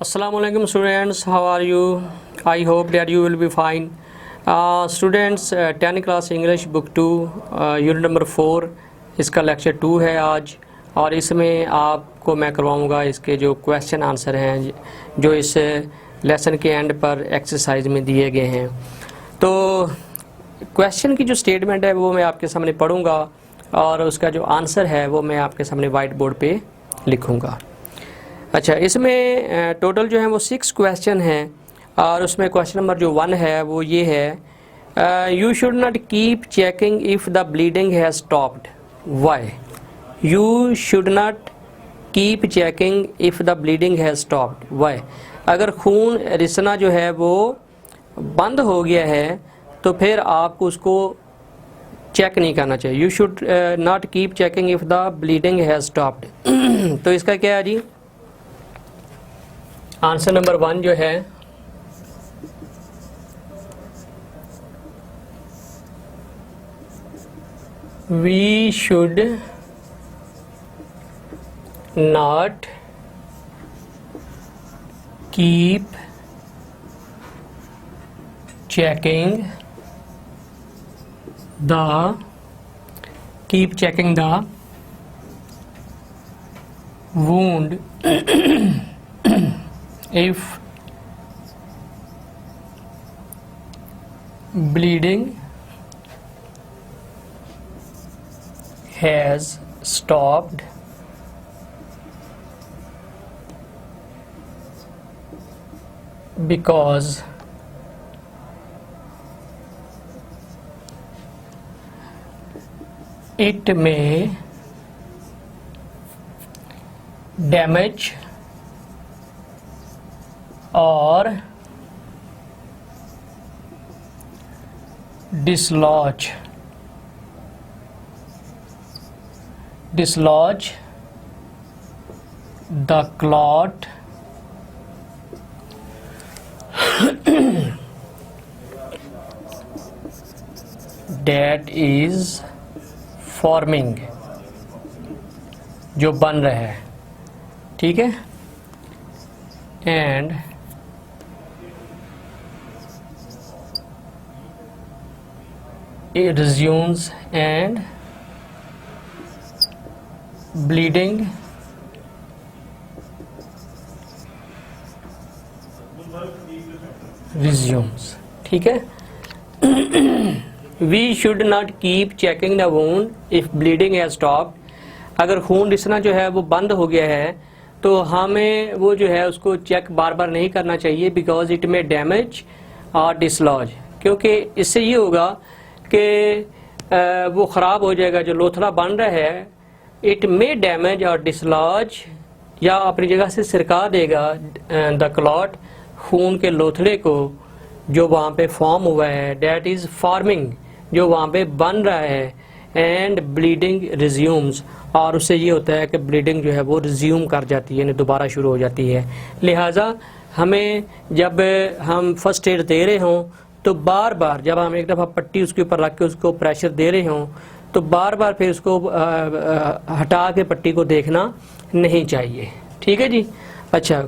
Assalamualaikum students, how are you? I hope that you will be fine. Students, 10 class English book 2 unit number 4 इसका lecture 2 है आज, और इसमें आपको मैं करवाऊंगा इसके जो क्वेश्चन आंसर हैं जो इस लेसन के एंड पर एक्सरसाइज में दिए गए हैं। तो क्वेश्चन की जो स्टेटमेंट है वो मैं आपके सामने पढ़ूंगा और उसका जो आंसर है वो मैं आपके सामने वाइट बोर्ड पे लिखूंगा। अच्छा, इसमें टोटल जो है वो 6 क्वेश्चन हैं और उसमें क्वेश्चन नंबर जो 1 है वो ये है, you should not keep checking if the bleeding has stopped, why? You should not keep checking if the bleeding has stopped, why? अगर खून रिसना जो है वो बंद हो गया है तो फिर आपको उसको चेक नहीं करना चाहिए। You should not keep checking if the bleeding has stopped. तो इसका क्या है जी? आंसर नंबर 1 जो है we should not keep checking the wound if bleeding has stopped because it may damage or dislodge the clot that is forming, जो बन रहा है, ठीक है, and it resumes and bleeding resumes, ठीक है। We should not keep checking the wound if bleeding has stopped। अगर खून रिसना जो है वो बंद हो गया है तो हमें वो जो है उसको चेक बार बार नहीं करना चाहिए, बिकॉज इट में डैमेज और डिसलॉज, क्योंकि इससे ये होगा कि वो ख़राब हो जाएगा जो लोथड़ा बन रहा है। इट मे डैमेज और डिसलॉज, या अपनी जगह से सिरका देगा द क्लॉट, खून के लोथड़े को जो वहाँ पे फॉर्म हुआ है, डैट इज़ फॉर्मिंग, जो वहाँ पे बन रहा है, एंड ब्लीडिंग रिज्यूम्स, और उससे ये होता है कि ब्लीडिंग जो है वो रिज्यूम कर जाती है, यानी दोबारा शुरू हो जाती है। लिहाजा हमें जब हम फर्स्ट एड दे रहे हों तो बार बार, जब हम एक दफ़ा पट्टी उसके ऊपर रख के उसको प्रेशर दे रहे हों तो बार बार फिर उसको हटा के पट्टी को देखना नहीं चाहिए, ठीक है जी। अच्छा,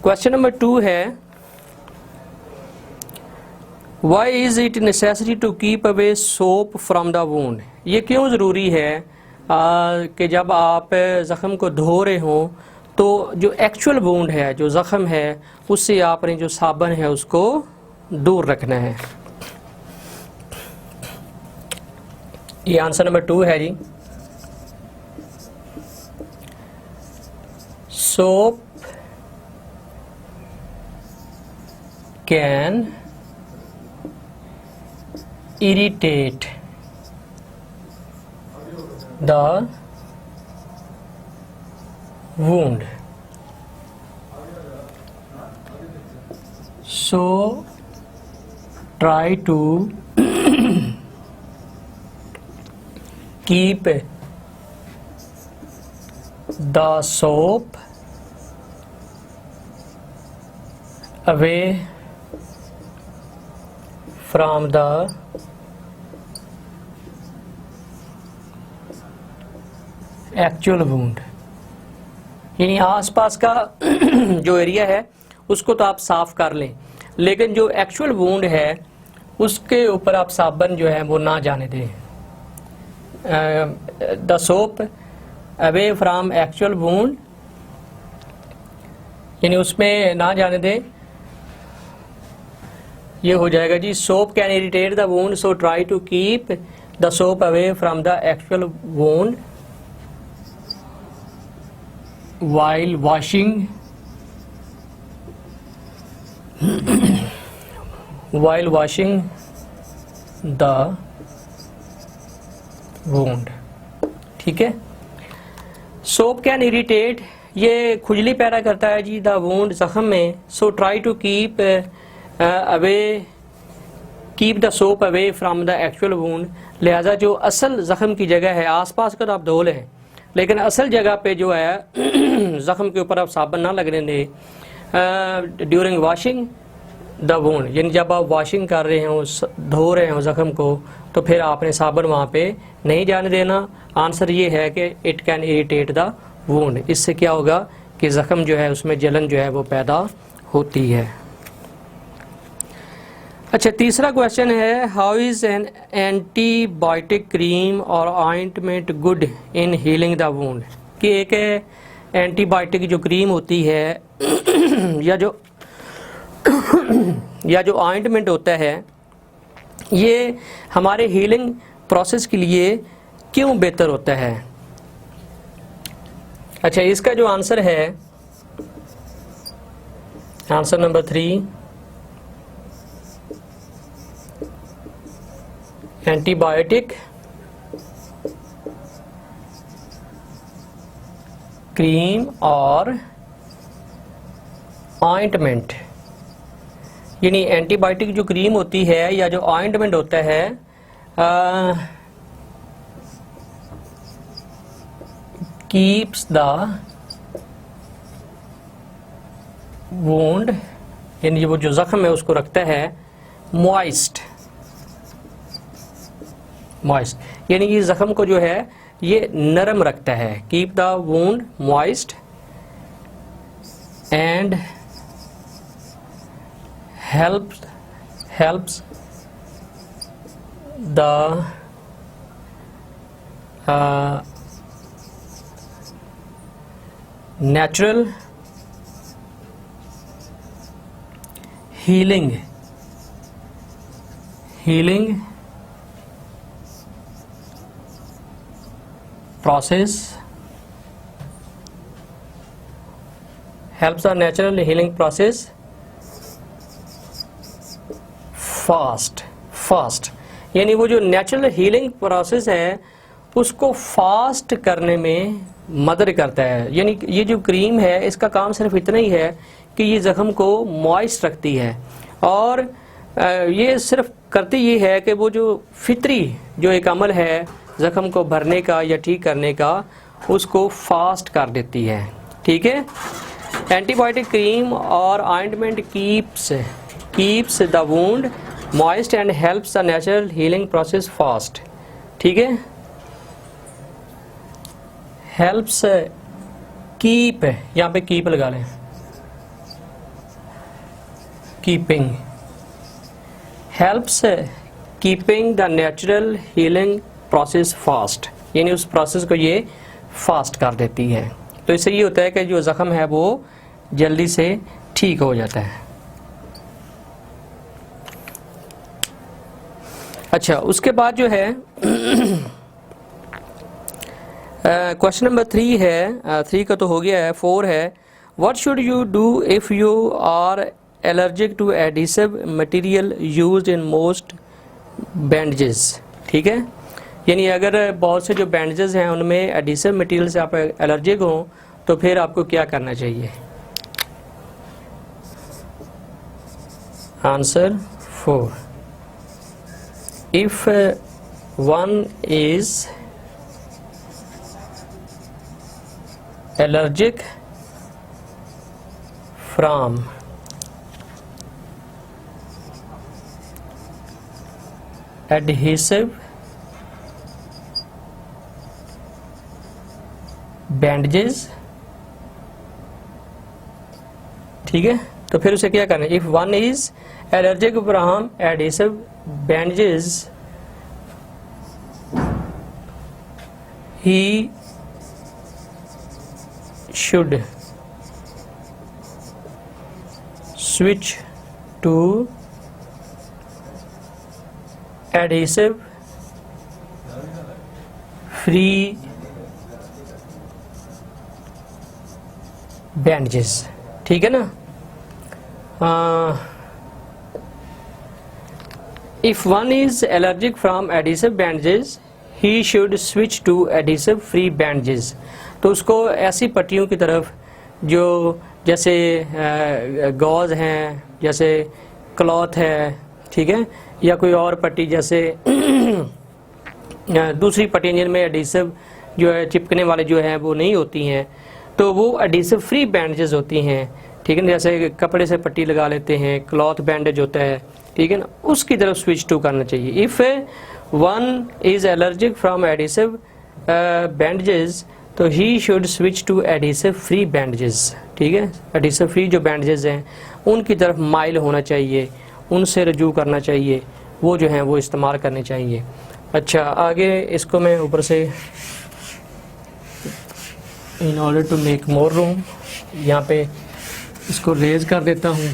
क्वेश्चन नंबर 2 है, why is it necessary to keep away soap from the wound? ये क्यों ज़रूरी है कि जब आप ज़ख़म को धो रहे हों तो जो एक्चुअल वूंड है, जो ज़ख़म है, उससे आपने जो साबन है उसको दूर रखना है। ये आंसर नंबर 2 है जी। Soap can irritate the wound, so try to keep the soap away from the actual wound, यानी आसपास का जो एरिया है उसको तो आप साफ कर लें, लेकिन जो एक्चुअल वूंड है उसके ऊपर आप साबन जो है वो ना जाने दें। The soap away from actual wound, यानी उसमें ना जाने दें। ये हो जाएगा जी, soap can irritate the wound, so try to keep the soap away from the actual wound while washing the wound। ठीक है, सोप कैन इरिटेट, ये खुजली पैदा करता है जी द वूंड, जख्म में। So try to keep the soap away from the actual wound, लिहाजा जो असल जख्म की जगह है आसपास का तो आप धो लें, लेकिन असल जगह पे जो है ज़ख़म के ऊपर आप साबन ना लगने दें ड्यूरिंग वॉशिंग द वूंड, यानी जब आप वॉशिंग कर रहे हो, धो रहे हो ज़ख़म को, तो फिर आपने साबन वहाँ पे नहीं जाने देना। आंसर ये है कि it can irritate the wound, इससे क्या होगा कि ज़ख़म जो है उसमें जलन जो है वो पैदा होती है। अच्छा, तीसरा क्वेश्चन है, how is an antibiotic cream और ointment good in healing the wound, कि एक एंटीबायोटिक जो क्रीम होती है या जो ऑइंटमेंट होता है, ये हमारे हीलिंग प्रोसेस के लिए क्यों बेहतर होता है। अच्छा, इसका जो आंसर है, आंसर नंबर 3, एंटीबायोटिक क्रीम और ऑइंटमेंट, यानी एंटीबायोटिक जो क्रीम होती है या जो ऑइंटमेंट होता है कीप्स द वूंड, यानी वो जो जख्म है उसको रखता है मॉइस्ट, यानी कि जख्म को जो है ये नरम रखता है। Keep the wound moist and helps the natural healing process, helps the natural healing process fast, यानी वो जो नेचुरल हीलिंग प्रोसेस है उसको फास्ट करने में मदद करता है। यानी ये जो क्रीम है इसका काम सिर्फ इतना ही है कि ये जख्म को मॉइस्ट रखती है, और ये सिर्फ करती ये है कि वो जो फितरी जो एक अमल है जख्म को भरने का या ठीक करने का, उसको फास्ट कर देती है। ठीक है, एंटीबायोटिक क्रीम और ointment keeps the wound moist and helps the natural healing process fast. ठीक है, हेल्प्स कीप, यहाँ पे कीप लगा लें, keeping, helps keeping the natural healing process fast, यानी उस प्रोसेस को ये फास्ट कर देती है। तो इससे ये होता है कि जो जख्म है वो जल्दी से ठीक हो जाता है। अच्छा, उसके बाद जो है क्वेश्चन नंबर 3 है, 3 का तो हो गया है, 4 है, what should you do if you are allergic to adhesive material used in most bandages. ठीक है, यानी अगर बहुत से जो बैंडेजेस हैं उनमें एडिसिव मटेरियल से आप एलर्जिक हो तो फिर आपको क्या करना चाहिए। Answer 4, if one is allergic from adhesive bandages, ठीक है, तो फिर उसे क्या करना है? If one is allergic from adhesive bandages he should switch to adhesive free bandages. ठीक है ना? If one is allergic from adhesive bandages he should switch to adhesive free bandages. तो उसको ऐसी पट्टियों की तरफ जो जैसे गॉज हैं, जैसे क्लॉथ है, ठीक है, या कोई और पट्टी जैसे दूसरी पट्टियाँ जिनमें एडिसिव जो है चिपकने वाले जो है वो नहीं होती हैं, तो वो एडिसिव फ्री बैंडेजेस होती हैं, ठीक है ना। जैसे कपड़े से पट्टी लगा लेते हैं, क्लॉथ बैंडेज होता है, ठीक है ना, उसकी तरफ स्विच टू करना चाहिए। If one is allergic from adhesive bandages तो he should switch to adhesive free bandages, ठीक है। एडिसिव फ्री जो बैंडेजेस हैं उनकी तरफ माइल होना चाहिए, उनसे रजू करना चाहिए, वो जो हैं वो इस्तेमाल करने चाहिए। अच्छा, आगे इसको मैं ऊपर से in order to make more room यहाँ पे इसको रेज कर देता हूँ।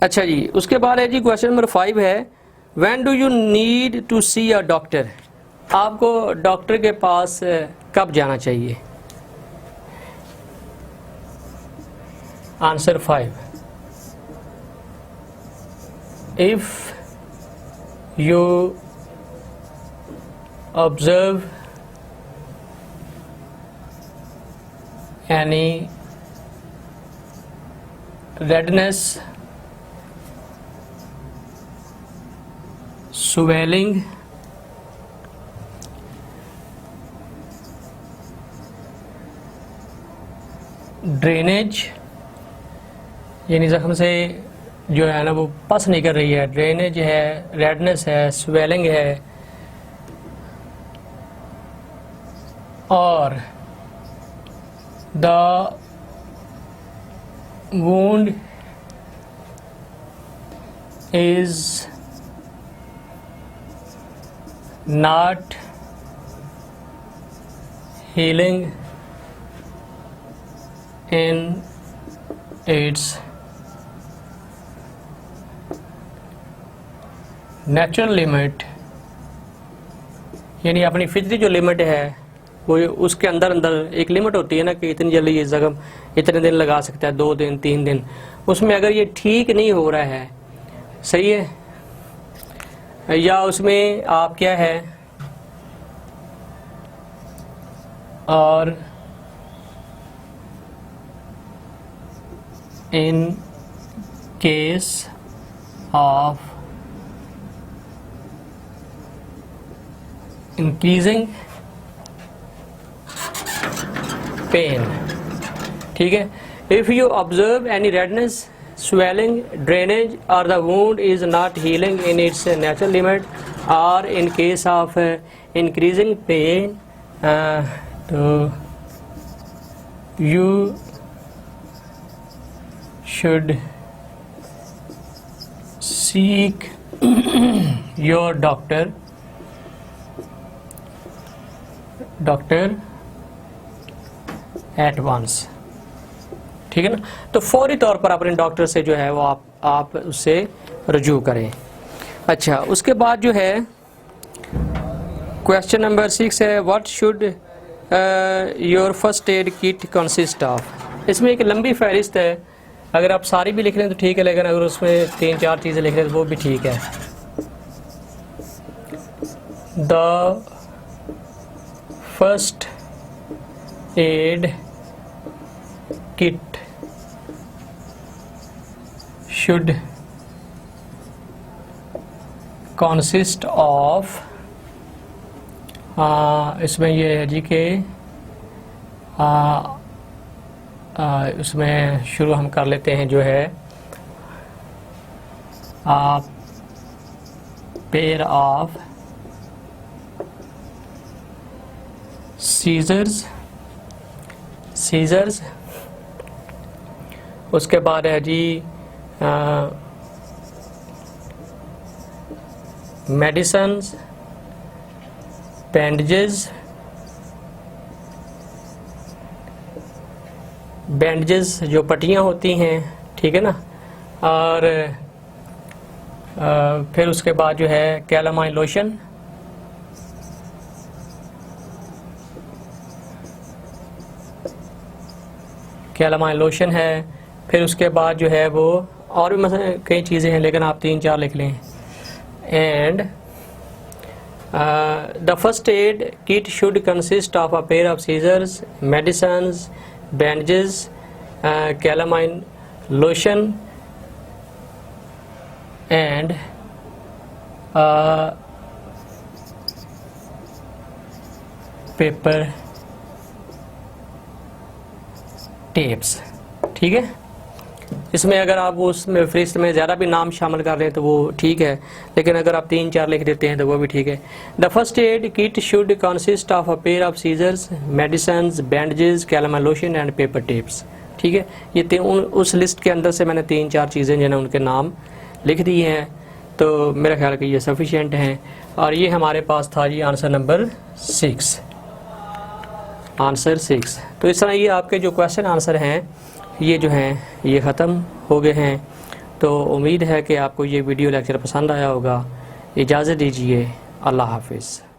अच्छा जी, उसके बाद है जी क्वेश्चन नंबर 5 है, when do you need to see a doctor? आपको डॉक्टर के पास कब जाना चाहिए? Answer 5, if you observe any redness, swelling, drainage, यानी जख्म से जो है ना वो पस नहीं कर रही है, ड्रेनेज है, रेडनेस है, स्वेलिंग है, और the wound is not healing in its natural limit, यानी अपनी फितरी जो लिमिट है वो उसके अंदर अंदर एक लिमिट होती है ना कि इतनी जल्दी ये जख्म इतने दिन लगा सकता है, 2 दिन 3 दिन, उसमें अगर ये ठीक नहीं हो रहा है, सही है, या उसमें आप क्या है, और in case of increasing pain, ठीक है, if you observe any redness, swelling, drainage, or the wound is not healing in its natural limit, or in case of increasing pain, so you should seek your doctor at once, ठीक है ना। तो फौरी तौर पर अपने doctor से जो है वो आप उससे रजू करें। अच्छा, उसके बाद जो है क्वेश्चन नंबर 6 है, what should your first aid kit consist of? इसमें एक लंबी फहरिस्त है, अगर आप सारी भी लिख लें तो ठीक है, लेकिन अगर उसमें 3-4 चीज़ें लिख लें तो वो भी ठीक है। The first aid kit should consist of, इसमें ये है जी कि उसमें शुरू हम कर लेते हैं जो है पेयर ऑफ सीजर्स। उसके बाद है जी मेडिसिन्स, बैंडेजेस जो पट्टियाँ होती हैं, ठीक है ना। और फिर उसके बाद जो है कैलामाइन लोशन, है। फिर उसके बाद जो है वो और भी मतलब कई चीज़ें हैं, लेकिन आप 3-4 लिख लें। And the first aid kit should consist of a pair of scissors, medicines, bandages, calamine lotion and paper tapes, ठीक है। इसमें अगर आप उसमें फहरिस्त में ज़्यादा भी नाम शामिल कर रहे हैं तो वो ठीक है, लेकिन अगर आप 3-4 लिख देते हैं तो वो भी ठीक है। The first aid kit should consist of a pair of scissors, medicines, bandages, calamine lotion and paper tapes, ठीक है। ये उस लिस्ट के अंदर से मैंने 3-4 चीज़ें जो है उनके नाम लिख दिए हैं, तो मेरा ख्याल है कि ये सफिशेंट हैं। और ये हमारे पास था जी आंसर नंबर 6। तो इस तरह ये आपके जो क्वेश्चन आंसर हैं ये जो हैं ये ख़त्म हो गए हैं। तो उम्मीद है कि आपको ये वीडियो लेक्चर पसंद आया होगा। इजाज़त दीजिए, अल्लाह हाफिज़।